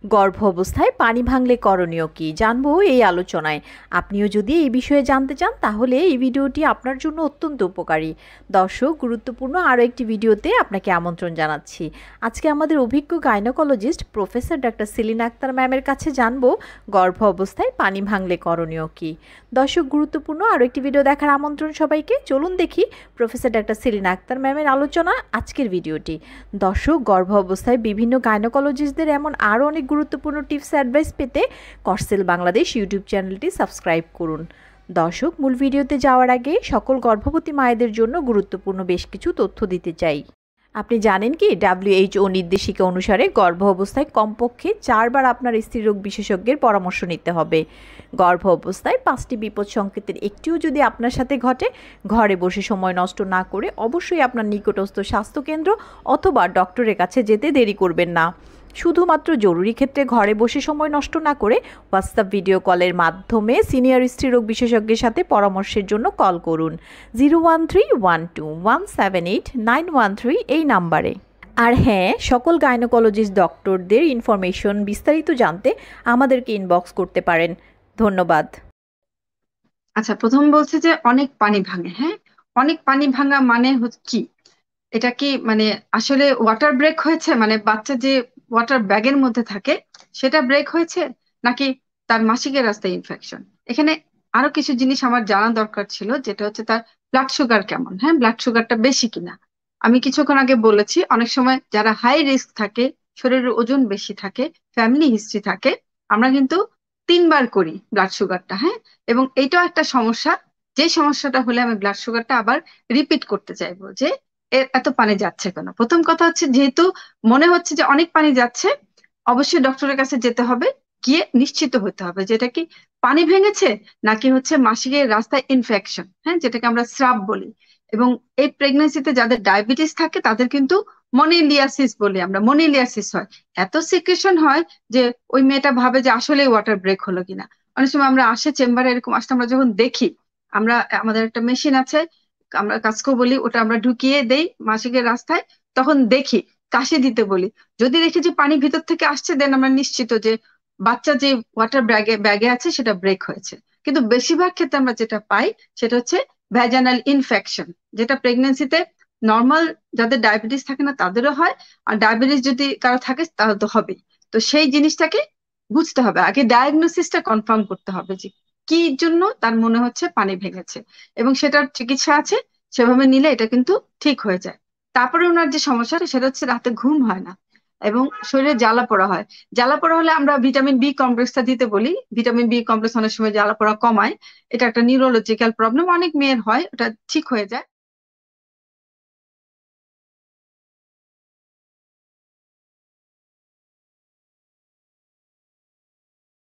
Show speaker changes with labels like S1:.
S1: গর্ভ অবস্থায় পানি ভাঙলে করণীয় কি জানবো এই আলোচনায়। আপনিও যদি এই বিষয়ে জানতে চান তাহলে এই ভিডিওটি আপনার জন্য অত্যন্ত উপকারী। দর্শক, গুরুত্বপূর্ণ আরও একটি ভিডিওতে আপনাকে আমন্ত্রণ জানাচ্ছি। আজকে আমাদের অভিজ্ঞ gynaecologist professor doctor Selina Akhtar ম্যামের কাছে জানবো গর্ভ অবস্থায় পানি ভাঙলে করণীয় কি। দর্শক, গুরুত্বপূর্ণ আরও একটি ভিডিও দেখার আমন্ত্রণ সবাইকে। চলুন দেখি প্রফেসর ডক্টর সেলিনা আক্তার ম্যামের আলোচনা আজকের ভিডিওটি। দর্শক, গর্ভ অবস্থায় বিভিন্ন গাইনোকোলজিস্টদের এমন আরও অনেক গুরুত্বপূর্ণ টিপস অ্যাডভাইস পেতে কর্সেল বাংলাদেশ ইউটিউব চ্যানেলটি সাবস্ক্রাইব করুন। দর্শক, মূল ভিডিওতে যাওয়ার আগে সকল গর্ভবতী মায়েদের জন্য গুরুত্বপূর্ণ বেশ কিছু তথ্য দিতে চাই। আপনি জানেন কি, WHO নির্দেশিকা অনুসারে গর্ভ অবস্থায় কমপক্ষে 4 বার আপনার স্ত্রীরোগ বিশেষজ্ঞের পরামর্শ নিতে হবে। গর্ভ অবস্থায় 5টি বিপদ সংকেতের একটিও যদি আপনার সাথে ঘটে, ঘরে বসে সময় নষ্ট না করে অবশ্যই আপনার নিকটস্থ স্বাস্থ্যকেন্দ্র অথবা ডক্টরের কাছে যেতে দেরি করবেন না। শুধুমাত্র জরুরি ক্ষেত্রে ঘরে বসে সময় নষ্ট না করে হোয়াটসঅ্যাপ ভিডিও কলের মাধ্যমে সিনিয়র স্ত্রীরোগ বিশেষজ্ঞের সাথে পরামর্শের জন্য কল করুন 01312178913 এই নাম্বারে। আর হ্যাঁ, সকল গাইনোকোলজিস্ট ডক্টরদের ইনফরমেশন বিস্তারিত জানতে আমাদেরকে ইনবক্স করতে পারেন। ধন্যবাদ।
S2: আচ্ছা, প্রথম বলছে যে অনেক পানি ভাঙে। হ্যাঁ, অনেক পানি ভাঙা মানে হচ্ছে কি? এটা কি মানে আসলে ওয়াটার ব্রেক হয়েছে, মানে বাচ্চা যে ওয়াটার ব্যাগের মধ্যে থাকে সেটা ব্রেক হয়েছে, নাকি তার মাসিকের রাস্তায় ইনফেকশন? এখানে আরো কিছু জিনিস আমার জানা দরকার ছিল, যেটা হচ্ছে তার ব্লাড সুগার কেমন। হ্যাঁ, ব্লাড সুগারটা বেশি কিনা। আমি কিছুক্ষণ আগে বলেছি অনেক সময় যারা হাই রিস্ক থাকে, শরীরের ওজন বেশি থাকে, ফ্যামিলি হিস্ট্রি থাকে, আমরা কিন্তু 3 বার করি ব্লাড সুগারটা। হ্যাঁ, এবং এইটাও একটা সমস্যা। যে সমস্যাটা হলে আমি ব্লাড সুগারটা আবার রিপিট করতে চাইবো যে এত পানি যাচ্ছে কেন। প্রথম কথা হচ্ছে, যেহেতু মনে হচ্ছে যে অনেক পানি যাচ্ছে, অবশ্যই ডক্টরের কাছে যেতে হবে, গিয়ে নিশ্চিত হতে হবে যেটা কি পানি ভেঙেছে নাকি হচ্ছে মাসিকের রাস্তায় ইনফেকশন। হ্যাঁ, যেটাকে আমরা স্রাব বলি। এবং এই প্রেগন্যান্সিতে যাদের ডায়াবেটিস থাকে তাদের কিন্তু মনিলিয়াসিস বলি আমরা, মনিলিয়াসিস হয়। এত সিক্রেশন হয় যে ওই মেয়েটা ভাবে যে আসলে ওয়াটার ব্রেক হলো কিনা। অনেক সময় আমরা আসে চেম্বারে, এরকম আসলে আমরা যখন দেখি, আমরা আমাদের একটা মেশিন আছে, আমরা কাস্কো বলি, ওটা আমরা ঢুকিয়ে দেই মাসিকের রাস্তায়, তখন দেখি, কাশি দিতে বলি। যদি দেখি যে পানি ভিতর থেকে আসছে, দেন আমরা নিশ্চিত যে বাচ্চা যে ওয়াটার ব্যাগে ব্যাগে আছে সেটা ব্রেক হয়েছে। কিন্তু বেশিরভাগ ক্ষেত্রে আমরা যেটা পাই সেটা হচ্ছে ভ্যাজানাল ইনফেকশন, যেটা প্রেগনেন্সিতে নর্মাল যাদের ডায়াবেটিস থাকে না তাদেরও হয়, আর ডায়াবেটিস যদি কারো থাকে তাহলে তো হবেই। তো সেই জিনিসটাকে বুঝতে হবে, আগে ডায়াগনোসিসটা কনফার্ম করতে হবে যে কি জন্য তার মনে হচ্ছে পানি ভেঙেছে, এবং সেটার চিকিৎসা আছে, সেভাবে নিলে এটা কিন্তু ঠিক হয়ে যায়। তারপরে ওনার যে সমস্যাটা সেটা হচ্ছে রাতে ঘুম হয় না এবং শরীরে জ্বালা পোড়া হয়। জ্বালা পোড়া হলে আমরা ভিটামিন বি কমপ্লেক্সটা দিতে বলি। ভিটামিন বি কমপ্লেক্স অনেক সময় জ্বালা পোড়া কমায়। এটা একটা নিউরোলজিক্যাল প্রবলেম, অনেক মেয়ের হয়, ওটা ঠিক হয়ে যায়।